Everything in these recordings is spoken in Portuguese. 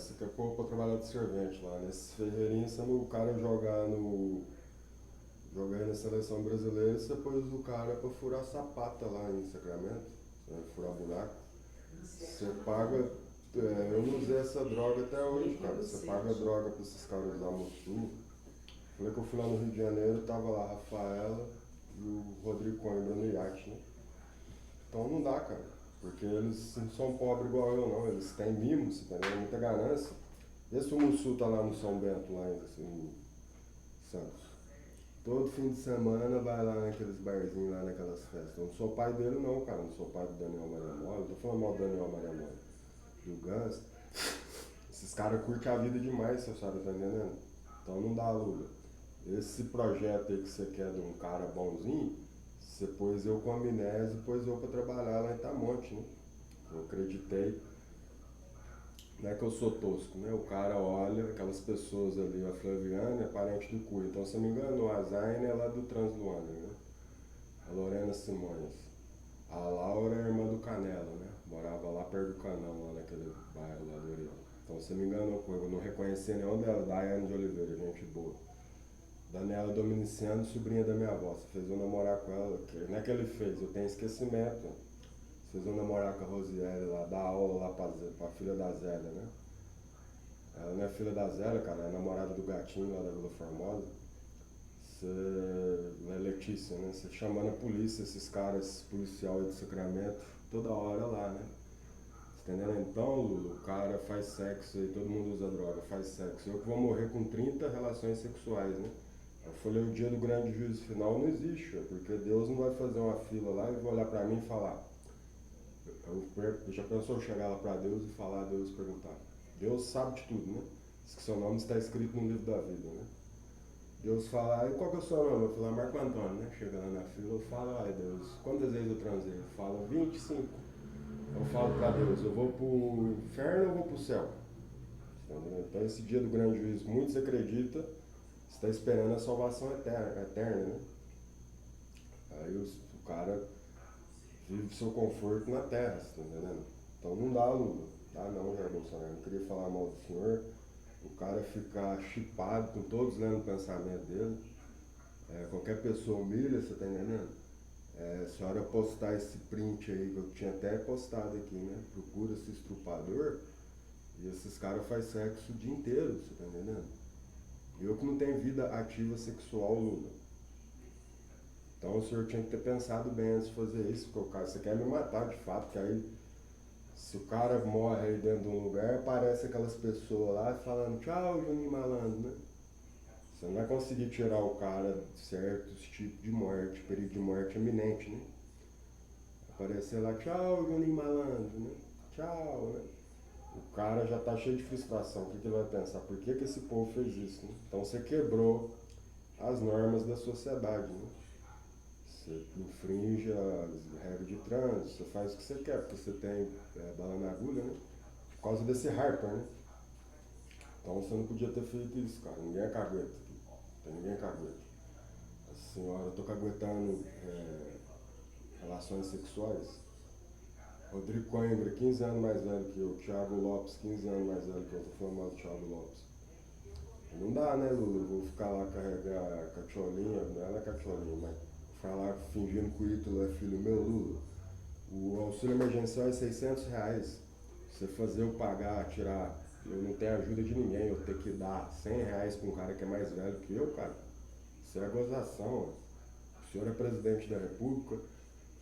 você quer pôr pra trabalhar de servente lá, nesse ferreirinho, sendo o cara jogar no. Jogar aí na seleção brasileira, você pôs o cara pra furar sapata lá em Sacramento, né, furar buraco. Você paga. Eu não usei essa droga até hoje, cara. Você paga droga pra esses caras usar Mussu. Falei que eu fui lá no Rio de Janeiro, tava lá a Rafaela e o Rodrigo Coimbra no iate, né? Então não dá, cara. Porque eles não são pobres igual eu, não. Eles têm mimos, entendeu? Muita ganância. Esse o Mussu tá lá no São Bento, lá em Santos. Todo fim de semana vai lá naqueles barzinhos, lá naquelas festas. Eu não sou pai dele não, cara. Não sou pai do Daniel Maria Mole. Não tô falando mal do Daniel Maria Mole. Do Gans. Esses caras curtem a vida demais, você sabe, tá entendendo? Então não dá, Lula. Esse projeto aí que você quer de um cara bonzinho, você pôs eu com amnésia e pôs eu pra trabalhar lá em Tamonte, né? Eu acreditei. Não é que eu sou tosco, né? O cara olha, aquelas pessoas ali, a Flaviana é parente do Cunha. Então, se eu não me engano, a Zaine é lá do Transluana, né? A Lorena Simões. A Laura é irmã do Canela, né? Morava lá perto do Canão, lá naquele bairro lá do Oriol. Então, se eu me engano, eu não reconheci nenhum dela. Daiane de Oliveira, gente boa. Daniela Dominiciano, sobrinha da minha avó. Você fez eu namorar com ela. Não é que ele fez, eu tenho esquecimento. Vocês vão namorar com a Rosiele lá, dar aula lá pra filha da Zélia, né? Ela não é filha da Zélia, cara, é namorada do gatinho lá da Vila Formosa. Você é Letícia, né? Você chamando a polícia, esses caras policial aí de Sacramento, toda hora lá, né? Você entendendo? Então, Lula, o cara faz sexo aí, todo mundo usa droga, faz sexo. Eu que vou morrer com 30 relações sexuais, né? Eu falei, o dia do grande juízo final não existe, porque Deus não vai fazer uma fila lá e vai olhar pra mim e falar. Eu já pensou chegar lá para Deus e falar a Deus e perguntar? Deus sabe de tudo, né? Diz que seu nome está escrito no livro da vida, né? Deus fala, e qual que é o seu nome? Eu falo, Marco Antônio, né? Chega lá na fila, eu falo, ai Deus, quantas vezes eu transei? Eu falo, 25. Eu falo para Deus, eu vou pro inferno ou eu vou pro céu? Entendeu? Então esse dia do grande juízo, muitos acreditam, está esperando a salvação eterna, né? Aí o cara vive seu conforto na terra, tá entendendo? Então não dá, Lula. Dá não, Jair Bolsonaro. Não queria falar mal do senhor. O cara ficar chipado com todos lendo o pensamento dele. Qualquer pessoa humilha, você tá entendendo? A senhora postar esse print aí, que eu tinha até postado aqui, né? Procura-se estrupador. E esses caras fazem sexo o dia inteiro, você tá entendendo? Eu que não tenho vida ativa sexual, Lula. Então o senhor tinha que ter pensado bem antes de fazer isso, porque o cara, você quer me matar de fato, que aí se o cara morre aí dentro de um lugar, aparece aquelas pessoas lá falando tchau, Juninho Malandro, né? Você não vai conseguir tirar o cara de certos tipos de morte, perigo de morte iminente, né? Aparecer lá, tchau, Juninho Malandro, né? Tchau, né? O cara já tá cheio de frustração, o que ele vai pensar? Por que esse povo fez isso, né? Então você quebrou as normas da sociedade, né? Você infringe as regras de trânsito, você faz o que você quer, porque você tem bala na agulha, né? Por causa desse Harper, né? Então você não podia ter feito isso, cara. Ninguém cagueta aqui. Tem ninguém cagueta. A senhora, eu tô caguetando relações sexuais. Rodrigo Coimbra, 15 anos mais velho que eu. Thiago Lopes, 15 anos mais velho que eu. Tô falando mal do Thiago Lopes. Não dá, né, Lula? Eu vou ficar lá carregar a cacholinha, não é a cacholinha, mas falar fingindo que o Ítalo é filho meu, Lula. O auxílio emergencial é R$ 600. Você fazer eu pagar, tirar, eu não tenho ajuda de ninguém, eu ter que dar R$ 100 para um cara que é mais velho que eu, cara. Isso é gozação. O senhor é presidente da República.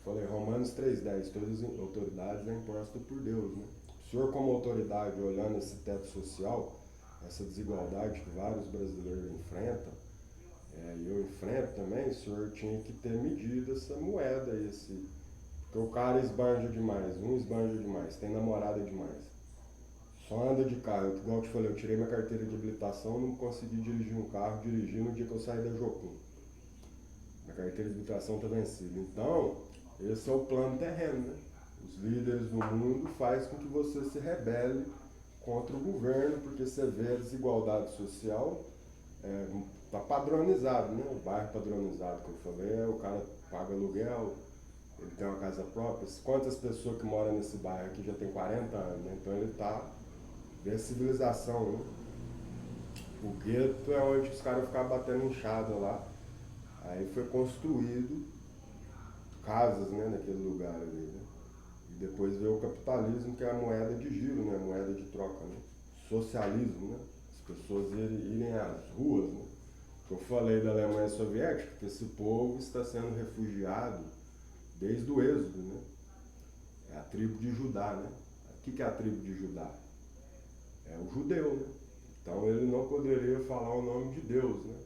Falei, Romanos 3,10, todas as autoridades é imposta por Deus, né? O senhor como autoridade, olhando esse teto social, essa desigualdade que vários brasileiros enfrentam, e eu enfrento também, o senhor tinha que ter medido essa moeda, porque o cara esbanja demais, um esbanja demais, tem namorada demais. Só anda de carro, igual eu te falei, eu tirei minha carteira de habilitação, não consegui dirigir um carro, dirigi no dia que eu saí da Jocum. Minha carteira de habilitação está vencida. Então, esse é o plano terreno, né? Os líderes do mundo fazem com que você se rebele contra o governo, porque você vê a desigualdade social, tá padronizado, né? O bairro padronizado que eu falei, o cara paga aluguel, ele tem uma casa própria. Quantas pessoas que moram nesse bairro aqui já tem 40 anos, né? Então ele tá Vê a civilização, né? O gueto é onde os caras ficavam batendo enxada lá. Aí foi construído casas, né, naquele lugar ali, né? E depois veio o capitalismo, que é a moeda de giro, né? A moeda de troca, né? Socialismo, né? As pessoas irem às ruas, né? Eu falei da Alemanha Soviética, que esse povo está sendo refugiado desde o êxodo, né? É a tribo de Judá, né? O que é a tribo de Judá? É o judeu, né? Então ele não poderia falar o nome de Deus, né?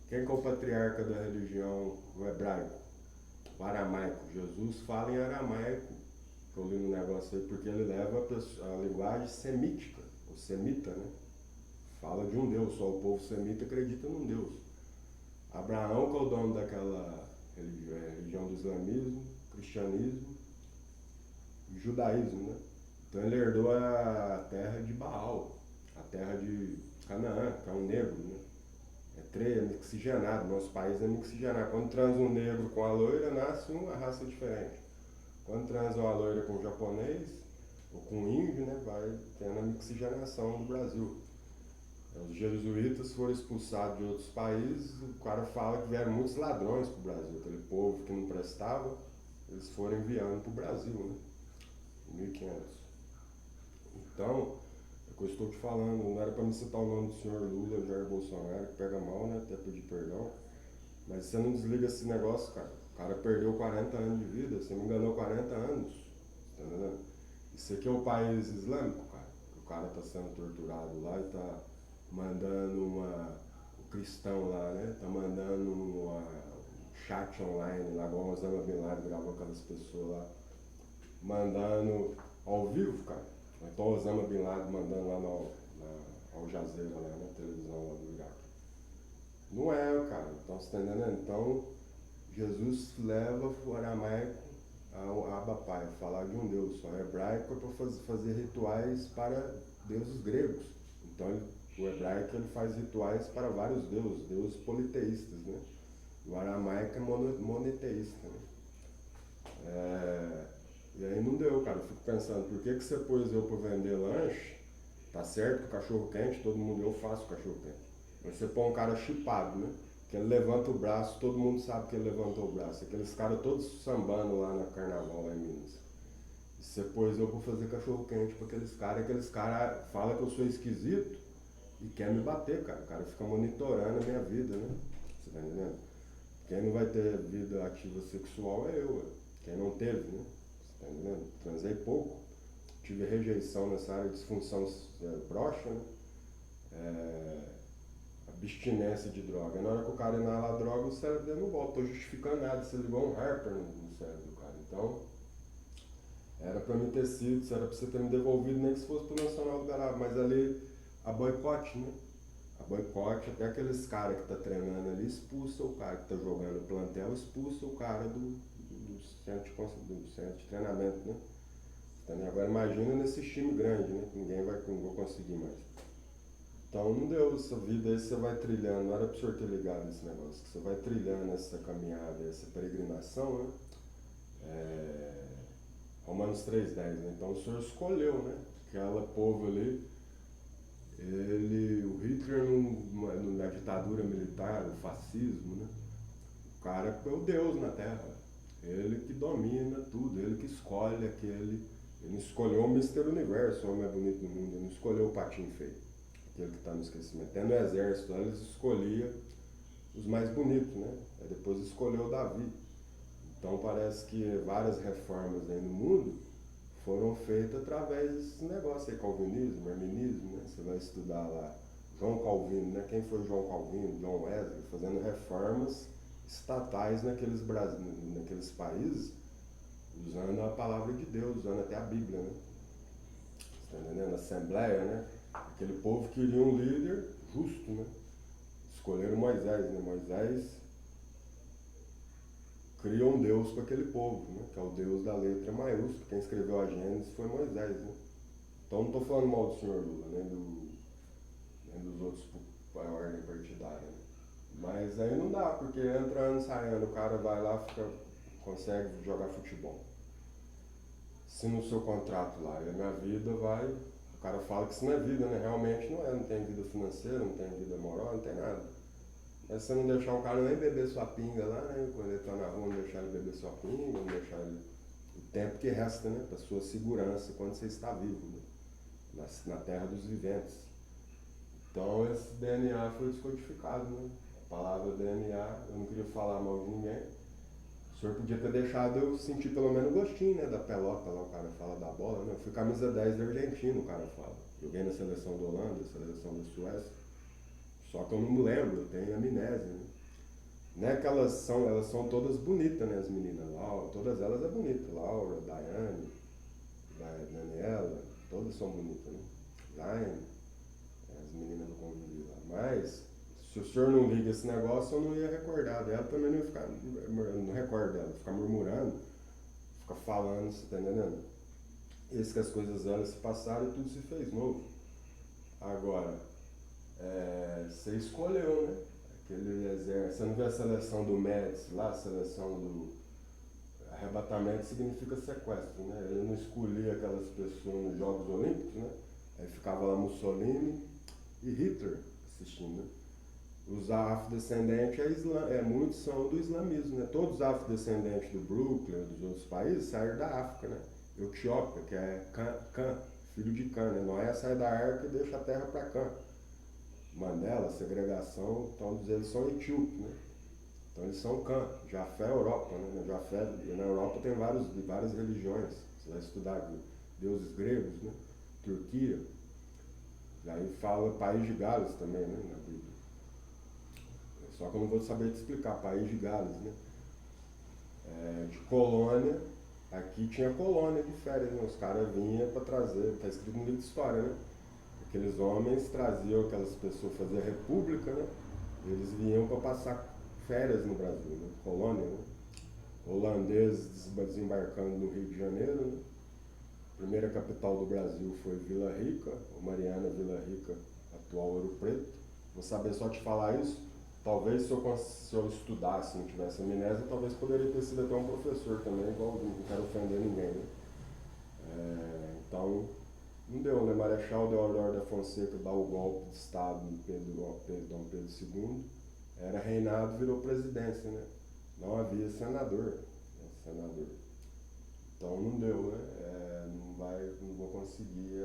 Quem que é o patriarca da religião o hebraico? O aramaico. Jesus fala em aramaico, que eu li no negócio aí, porque ele leva a linguagem semítica, o semita, né? Fala de um Deus, só o povo semita acredita num Deus. Abraão, que é o dono daquela religião do islamismo, cristianismo e judaísmo, né? Então ele herdou a terra de Baal, a terra de Canaã, que é um negro, né? É mixigenado, nosso país é mixigenado. Quando transa um negro com a loira, nasce uma raça diferente. Quando transa uma loira com um japonês ou com um índio, né, vai tendo a mixigenação do Brasil. Os jesuítas foram expulsados de outros países, o cara fala que vieram muitos ladrões para o Brasil, aquele povo que não prestava, eles foram enviando para o Brasil, né, em 1500. Então, é o que eu estou te falando, não era para me citar o nome do senhor Lula, Jair Bolsonaro, que pega mal, né, até pedir perdão, mas você não desliga esse negócio, cara. O cara perdeu 40 anos de vida, você me enganou 40 anos, tá entendendo? Isso aqui é o país islâmico, cara. O cara tá sendo torturado lá e tá mandando o cristão lá, né? Tá mandando um chat online lá, igual o Osama Bin Laden gravou aquelas pessoas lá, mandando ao vivo, cara. Então o Osama Bin Laden mandando lá na Al Jazeera, lá na televisão lá do Iraque. Não é, cara. Então você tá entendendo? Então Jesus leva o aramaico a Abapai, a falar de um Deus. O hebraico é para fazer rituais para deuses gregos. Então o hebraico ele faz rituais para vários deuses politeístas, né? O aramaico é monoteísta, né? E aí não deu, cara. Eu fico pensando, por que você pôs eu para vender lanche? Tá certo que o cachorro quente, todo mundo, eu faço cachorro quente. Mas você põe um cara chipado, né? Que ele levanta o braço, todo mundo sabe que ele levantou o braço. Aqueles caras todos sambando lá no carnaval, lá em Minas. E você pôs eu para fazer cachorro quente para aqueles caras falam que eu sou esquisito e quer me bater, cara. O cara fica monitorando a minha vida, né? Você tá entendendo? Quem não vai ter vida ativa sexual é eu, quem não teve, né? Você tá entendendo? Transei pouco, tive rejeição nessa área de disfunção bróxia, né? Abstinência de droga. Na hora que o cara inala a droga, o cérebro dele não volta. Estou justificando nada, você ligou um Harper no cérebro do cara. Então, era para me ter sido, era para você ter me devolvido, nem que se fosse pro Nacional do Garapa. Mas ali, a boicote, né? A boicote, até aqueles caras que tá treinando ali, expulsa o cara que tá jogando o plantel, expulsa o cara do centro de treinamento, né? Então, agora imagina nesse time grande, né? Que ninguém vai conseguir mais. Então não deu essa vida aí, você vai trilhando, não era para o senhor ter ligado esse negócio, que você vai trilhando essa caminhada, essa peregrinação, né? Romanos 3,10, né? Então o senhor escolheu, né? Aquela povo ali, o Hitler na ditadura militar, o fascismo, né? O cara é o Deus na Terra, ele que domina tudo, ele que escolhe ele não escolheu o Mr. Universo, o homem mais bonito do mundo, ele não escolheu o patinho feio. Aquele que está no esquecimento. Até no exército, eles escolhiam os mais bonitos, né? Aí depois escolheu Davi. Então parece que várias reformas aí no mundo foram feitas através desses negócios aí, calvinismo, arminismo, né? Você vai estudar lá João Calvino, né? Quem foi João Calvino? John Wesley, fazendo reformas estatais naqueles países, usando a palavra de Deus, usando até a Bíblia, né? Você está entendendo? Assembleia, né? Aquele povo queria um líder justo, né? Escolheram Moisés, né? Moisés criou um Deus para aquele povo, né? Que é o Deus da letra maiúscula. Quem escreveu a Gênesis foi Moisés, né? Então não estou falando mal do senhor Lula, nem dos outros para a ordem partidária, né? Mas aí não dá, porque entra ano, sai ano, o cara vai lá, consegue jogar futebol. Se no seu contrato lá, e a minha vida vai O cara fala que isso não é vida, né? Realmente não é, não tem vida financeira, não tem vida moral, não tem nada. Mas você não deixar o cara nem beber sua pinga lá, né? Quando ele tá na rua, não deixar ele beber sua pinga, não deixar ele... O tempo que resta, né? Para sua segurança quando você está vivo, né? Na terra dos viventes. Então esse DNA foi descodificado, né? A palavra DNA, eu não queria falar mal de ninguém. O senhor podia ter deixado eu sentir pelo menos o gostinho, né? Da pelota lá, o cara fala da bola, né? Eu fui camisa 10 da Argentina, o cara fala. Joguei na seleção da Holanda, seleção da Suécia. Só que eu não me lembro, eu tenho amnésia, né? Não é que elas são todas bonitas, né? As meninas, Laura, todas elas é bonita. Laura, Daiane, Daniela, todas são bonitas, né? Zayn, as meninas do convívio lá. Mas, se o senhor não liga esse negócio, eu não ia recordar dela, também não ia ficar, não recordo dela, ficar murmurando, ficar falando, você tá entendendo? Esse que as coisas velhas se passaram e tudo se fez novo. Agora, você escolheu, né? Aquele exército. Você não vê a seleção do Médici lá, a seleção do arrebatamento significa sequestro, né? Ele não escolhia aquelas pessoas nos Jogos Olímpicos, né? Aí ficava lá Mussolini e Hitler assistindo, né? Os afrodescendentes muitos são do islamismo, né? Todos os afrodescendentes do Brooklyn, dos outros países, saíram da África, né? Etiópia, que é Cã, filho de Cã, né? Noé sai da arca e deixa a terra para Cã. Mandela, segregação, todos eles são etíopes, né? Então eles são Cã. Jafé é Europa, né? Jafé, na Europa tem várias religiões, você vai estudar aqui. Deuses gregos, né? Turquia. E aí fala País de Gales também, né? Na Bíblia. Só que eu não vou saber te explicar, País de Gales, né? De colônia, aqui tinha colônia de férias, né? Os caras vinham para trazer, está escrito no livro de história, né? Aqueles homens traziam aquelas pessoas, faziam república, né? Eles vinham para passar férias no Brasil, né? Colônia, né? Holandeses desembarcando no Rio de Janeiro, né? Primeira capital do Brasil foi Vila Rica, ou Mariana Vila Rica, atual Ouro Preto. Vou saber só te falar isso. Talvez se eu estudasse, não tivesse amnésia, talvez poderia ter sido até um professor também, igual eu não quero ofender ninguém, né? Então, não deu, né? Marechal Deodoro da Fonseca dá o golpe de Estado em Dom Pedro II, era reinado, virou presidência, né? Não havia senador, né? Senador. Então não deu, né? Não vou conseguir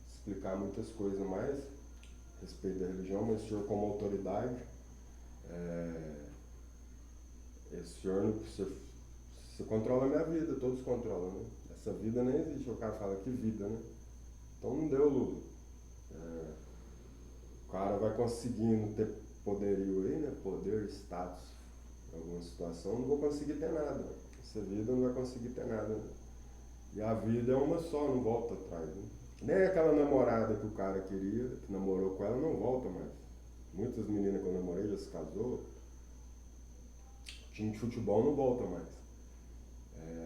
explicar muitas coisas mais a respeito da religião, mas o senhor como autoridade, esse senhor, você controla a minha vida, todos controlam, né? Essa vida nem existe, o cara fala que vida, né? Então não deu, Lula. O cara vai conseguindo ter poderio aí, né? Poder, status, em alguma situação, não vou conseguir ter nada. Essa vida não vai conseguir ter nada, né? E a vida é uma só, não volta atrás, né? Nem aquela namorada que o cara queria, que namorou com ela, não volta mais. Muitas meninas que eu namorei já se casou. Time de futebol não volta mais.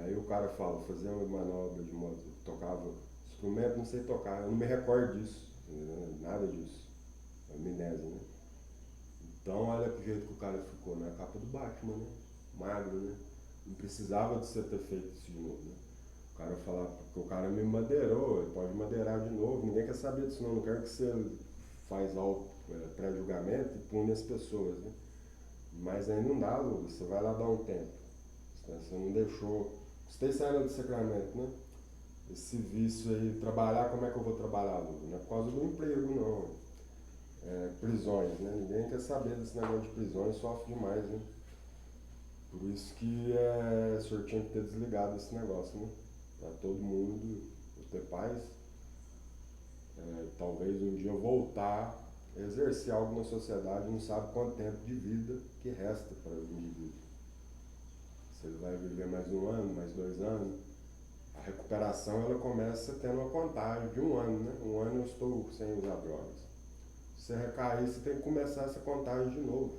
Aí o cara fala, fazia uma manobra de moto, tocava instrumento, não sei tocar, eu não me recordo disso, nada disso. Amnésia, né? Então olha pro jeito que o cara ficou na capa do Batman, né? Magro, né? Não precisava de você ter feito isso de novo, né? O cara falar, porque o cara me madeirou, ele pode madeirar de novo, ninguém quer saber disso não quero que você faz pré-julgamento e pune as pessoas, né? Mas aí não dá, Lula, você vai lá dar um tempo. Você não deixou, você está saindo do Sacramento, né? Esse vício aí, trabalhar, como é que eu vou trabalhar, Lula? Não é por causa do emprego, não. Prisões, né? Ninguém quer saber desse negócio de prisões, sofre demais, né? Por isso que o senhor tinha que ter desligado esse negócio, né? Para todo mundo ter paz. Talvez um dia voltar a exercer algo na sociedade, não sabe quanto tempo de vida que resta para o indivíduo. Se ele vai viver mais 1 ano, mais 2 anos, a recuperação ela começa tendo uma contagem de 1 ano, né? 1 ano eu estou sem usar drogas. Se você recair, você tem que começar essa contagem de novo,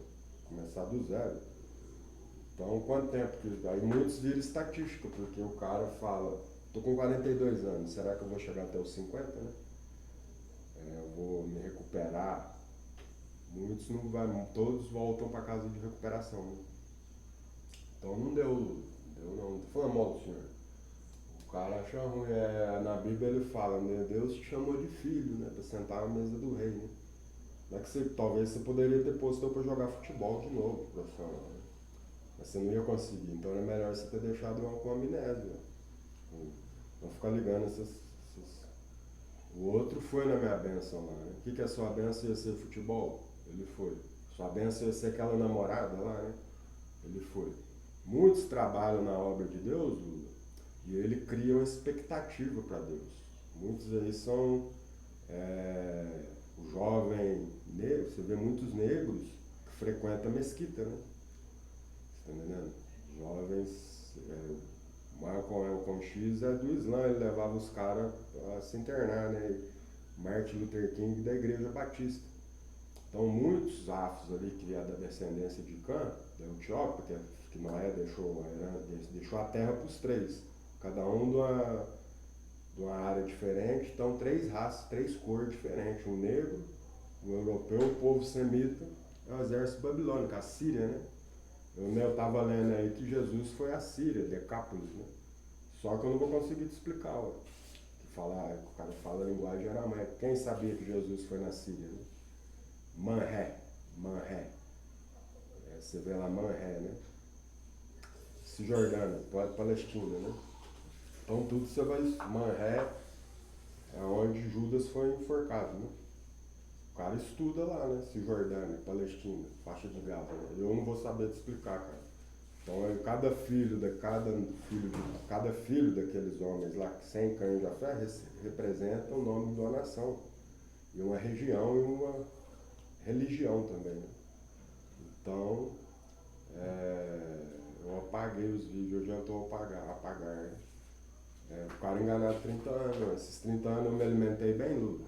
começar do zero. Então, quanto tempo que... Aí muitos viram estatística, porque o cara fala, estou com 42 anos, será que eu vou chegar até os 50, né? Eu vou me recuperar. Muitos não vai, todos voltam para casa de recuperação, né? Então não deu não tô falando mal do senhor. O cara acha ruim. Na Bíblia ele fala, né? Deus te chamou de filho, né? Pra sentar à mesa do rei, né? Não é que talvez você poderia ter posto eu pra jogar futebol de novo, profissional, né? Mas você não ia conseguir. Então era melhor você ter deixado uma com amnésia. Não ficar ligando essas. O outro foi na minha bênção lá, né? O que é sua bênção? Ia ser futebol? Ele foi. Sua bênção ia ser aquela namorada lá, né? Ele foi. Muitos trabalham na obra de Deus, Lula, e ele cria uma expectativa para Deus. Muitos aí são o jovem negro, você vê muitos negros que frequentam a mesquita, né? Você tá entendendo? Jovens, Malcolm X é do Islã, ele levava os caras a se internar, né? Martin Luther King da Igreja Batista. Então muitos afros ali que é da descendência de Cã, da Etiópia, que Noé deixou a terra para os três, cada um de uma área diferente, então 3 raças, 3 cores diferentes, um negro, um europeu, um povo semita, é o exército babilônico, a Síria, né? Eu estava lendo aí que Jesus foi a Síria, Decápolis, né? Só que eu não vou conseguir te explicar, ó. O cara fala a linguagem aramaica. Quem sabia que Jesus foi na Síria, né? Manré. Você vê lá Manré, né? Cisjordânia, Palestina, né? Então tudo você vai. Manré é onde Judas foi enforcado, né? O cara estuda lá, né? Cisjordânia, Palestina, faixa de Gaza, né? Eu não vou saber te explicar, cara. Então cada filho daqueles homens lá, sem cães de fé, representa o nome de uma nação, e uma região e uma religião também, né? Então, eu apaguei os vídeos, eu já estou a apagar, né? Ficaram enganados 30 anos. Esses 30 anos eu me alimentei bem, Lu.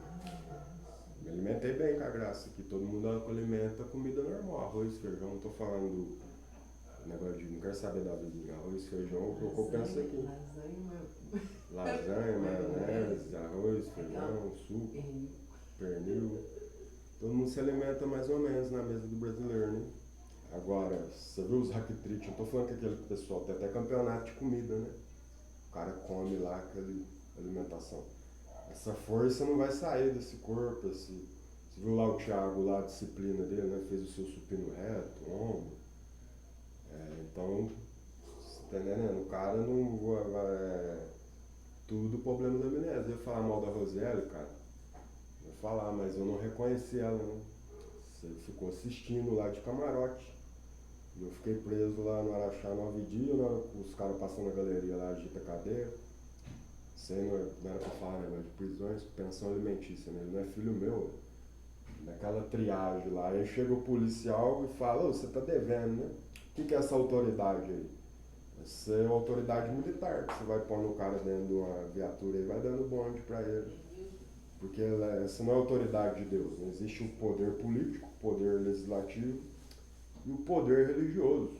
Me alimentei bem com a graça, que todo mundo alimenta comida normal, arroz, feijão, não estou falando do negócio de não quero saber da vida, arroz, feijão, o que eu penso aqui. Lasanha, maionese, arroz, feijão, suco, pernil. Todo mundo se alimenta mais ou menos na mesa do brasileiro, né? Agora, você viu os raquitrite, eu não tô falando que aquele pessoal tem até campeonato de comida, né? O cara come lá aquela alimentação. Essa força não vai sair desse corpo, você viu lá o Thiago, lá a disciplina dele, né? Fez o seu supino reto, ombro. Então, você tá entendendo? O cara não vai. Tudo problema da amnésia. Eu ia falar mal da Rosiele, cara. Eu ia falar, mas eu não reconheci ela, né? Você ficou assistindo lá de camarote. E eu fiquei preso lá no Araxá 9 dias, né? Os caras passando na galeria lá, agita a cadeia. Isso aí não era pra falar, né? De prisões, pensão alimentícia, né? Ele não é filho meu. Naquela triagem lá. Aí chega o policial e fala, ô, você tá devendo, né? O que é essa autoridade aí? Essa é uma autoridade militar, que você vai pôr no cara dentro de uma viatura e vai dando bonde pra ele. Porque essa não é a autoridade de Deus. Não existe o poder político, o poder legislativo e o poder religioso,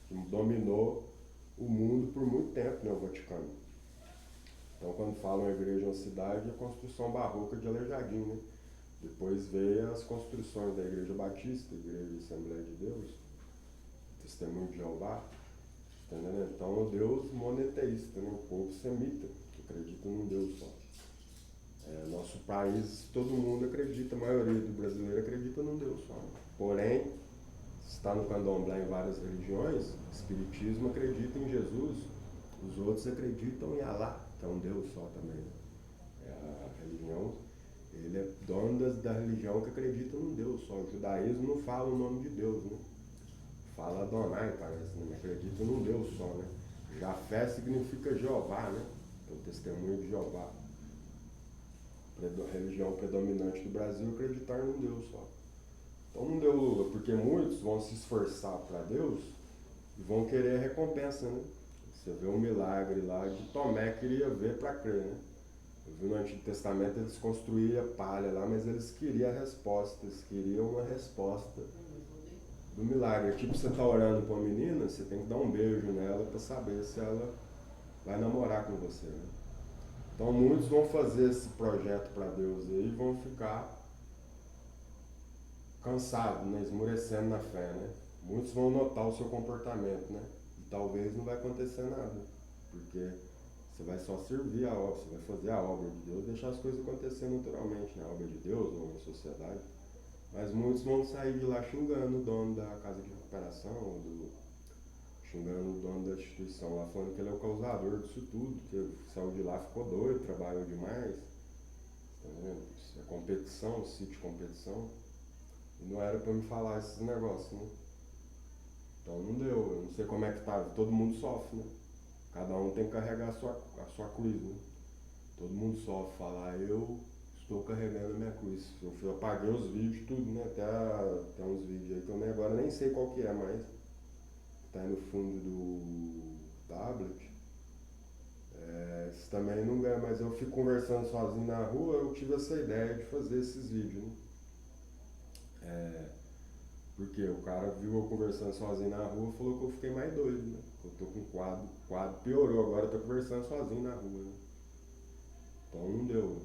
que dominou o mundo por muito tempo, né, o Vaticano. Então, quando falam a igreja na cidade, é a construção barroca de Aleijadinho, né? Depois veio as construções da Igreja Batista, Igreja Assembleia de Deus, Testemunho de Jeová, entendeu? Então, o Deus monoteísta, né? O povo semita, que acredita num Deus só. Nosso país, todo mundo acredita, a maioria do brasileiro acredita num Deus só. Porém, está no candomblé em várias religiões, o espiritismo acredita em Jesus, os outros acreditam em Alá, que é um Deus só também. A religião, ele é dono da religião que acredita num Deus só. O judaísmo não fala o nome de Deus, né? Fala Adonai, parece, né? Acredita num Deus só, né? Jafé significa Jeová, né? É o testemunho de Jeová. A religião predominante do Brasil é acreditar num Deus só. Então não deu Lula, porque muitos vão se esforçar para Deus e vão querer a recompensa, né? Você vê um milagre lá que Tomé queria ver para crer, né? Eu vi no Antigo Testamento eles construíam palha lá, mas eles queriam a resposta, eles queriam uma resposta do milagre. Tipo, você tá orando para uma menina, você tem que dar um beijo nela para saber se ela vai namorar com você, né? Então muitos vão fazer esse projeto para Deus aí e vão ficar cansados, né? Esmurecendo na fé, né? Muitos vão notar o seu comportamento, né? E talvez não vai acontecer nada, porque Você vai só servir a obra, você vai fazer a obra de Deus, deixar as coisas acontecer naturalmente, né? A obra de Deus ou na sociedade. Mas muitos vão sair de lá xingando o dono da casa de recuperação, xingando o dono da instituição lá, falando que ele é o causador disso tudo, que saiu de lá, ficou doido, trabalhou demais. Tá vendo? Isso é competição, sítio competição. E não era pra me falar esses negócios, né? Então não deu, eu não sei como é que tá, todo mundo sofre, né? Cada um tem que carregar a sua cruz, né? Todo mundo sofre, falar, eu estou carregando a minha cruz. Eu apaguei os vídeos, tudo, né? Até uns vídeos aí que eu agora nem sei qual que é mais. Tá aí no fundo do tablet. Isso também não ganha, mas eu fico conversando sozinho na rua, eu tive essa ideia de fazer esses vídeos, né? Porque o cara viu eu conversando sozinho na rua e falou que eu fiquei mais doido, né? Eu tô com quadro piorou, agora eu tô conversando sozinho na rua, né? Então não deu.